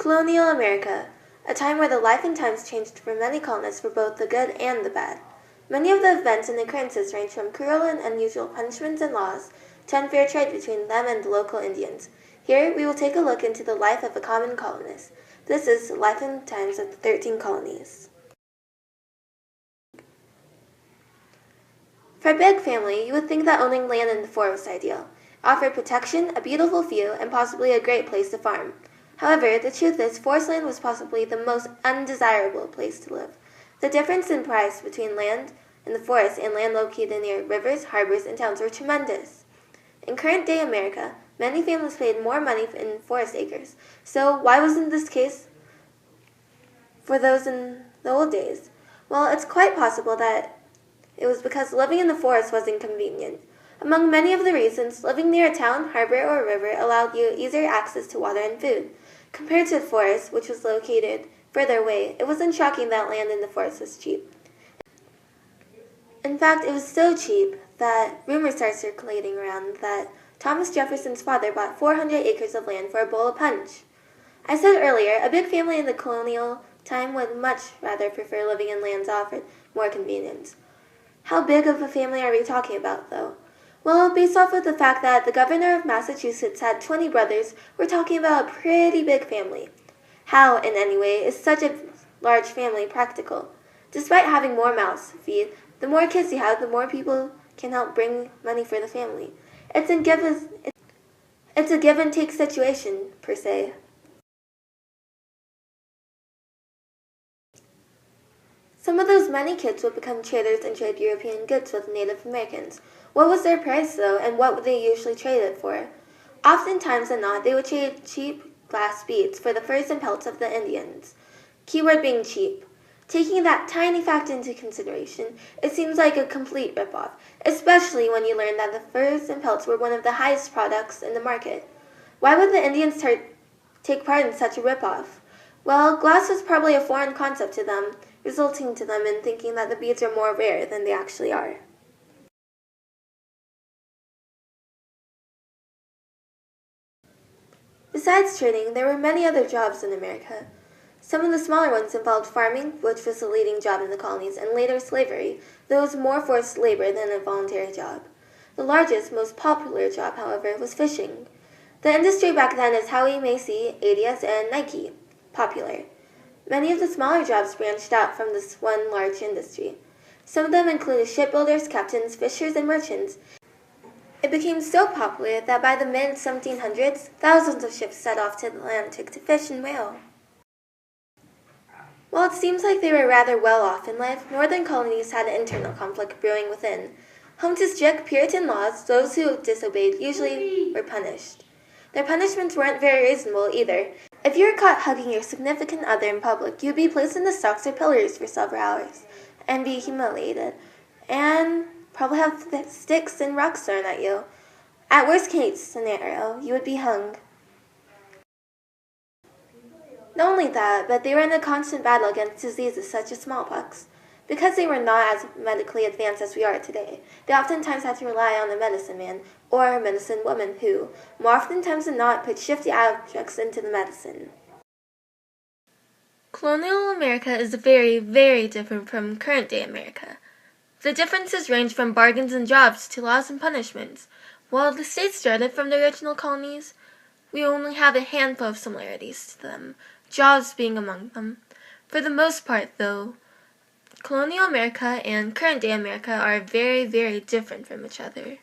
Colonial America, a time where the life and times changed for many colonists for both the good and the bad. Many of the events and occurrences range from cruel and unusual punishments and laws to unfair trade between them and the local Indians. Here, we will take a look into the life of a common colonist. This is Life and Times of the 13 Colonies. For a big family, you would think that owning land in the forest was ideal. It offered protection, a beautiful view, and possibly a great place to farm. However, the truth is, forest land was possibly the most undesirable place to live. The difference in price between land in the forest and land located near rivers, harbors, and towns were tremendous. In current-day America, many families paid more money in forest acres. So why wasn't this case for those in the old days? Well, it's quite possible that it was because living in the forest was inconvenient. Among many of the reasons, living near a town, harbor, or river allowed you easier access to water and food. Compared to the forest, which was located further away, it wasn't shocking that land in the forest was cheap. In fact, it was so cheap that rumors started circulating around that Thomas Jefferson's father bought 400 acres of land for a bowl of punch. I said earlier, a big family in the colonial time would much rather prefer living in lands that offered more convenience. How big of a family are we talking about, though? Well, based off of the fact that the governor of Massachusetts had 20 brothers, we're talking about a pretty big family. How, in any way, is such a large family practical? Despite having more mouths to feed, the more kids you have, the more people can help bring money for the family. It's a give and take situation, per se. Some of those many kids would become traders and trade European goods with Native Americans. What was their price, though, and what would they usually trade it for? Oftentimes than not, they would trade cheap glass beads for the furs and pelts of the Indians. Keyword being cheap. Taking that tiny fact into consideration, it seems like a complete ripoff, especially when you learn that the furs and pelts were one of the highest products in the market. Why would the Indians take part in such a ripoff? Well, glass was probably a foreign concept to them, resulting to them in thinking that the beads are more rare than they actually are. Besides trading, there were many other jobs in America. Some of the smaller ones involved farming, which was the leading job in the colonies, and later slavery, though it was more forced labor than a voluntary job. The largest, most popular job, however, was fishing. The industry back then is how we may see Adidas and Nike, popular. Many of the smaller jobs branched out from this one large industry. Some of them included shipbuilders, captains, fishers, and merchants. It became so popular that by the mid-1700s, thousands of ships set off to the Atlantic to fish and whale. While it seems like they were rather well off in life, northern colonies had an internal conflict brewing within. Home to strict Puritan laws, those who disobeyed usually were punished. Their punishments weren't very reasonable either. If you were caught hugging your significant other in public, you'd be placed in the stocks or pillories for several hours and be humiliated, and probably have sticks and rocks thrown at you. At worst case scenario, you would be hung. Not only that, but they were in a constant battle against diseases such as smallpox. Because they were not as medically advanced as we are today, they oftentimes had to rely on a medicine man or a medicine woman who, more oftentimes than not, put shifty objects into the medicine. Colonial America is very, very different from current-day America. The differences range from bargains and jobs to laws and punishments. While the states started from the original colonies, we only have a handful of similarities to them, jobs being among them. For the most part, though, colonial America and current-day America are very, very different from each other.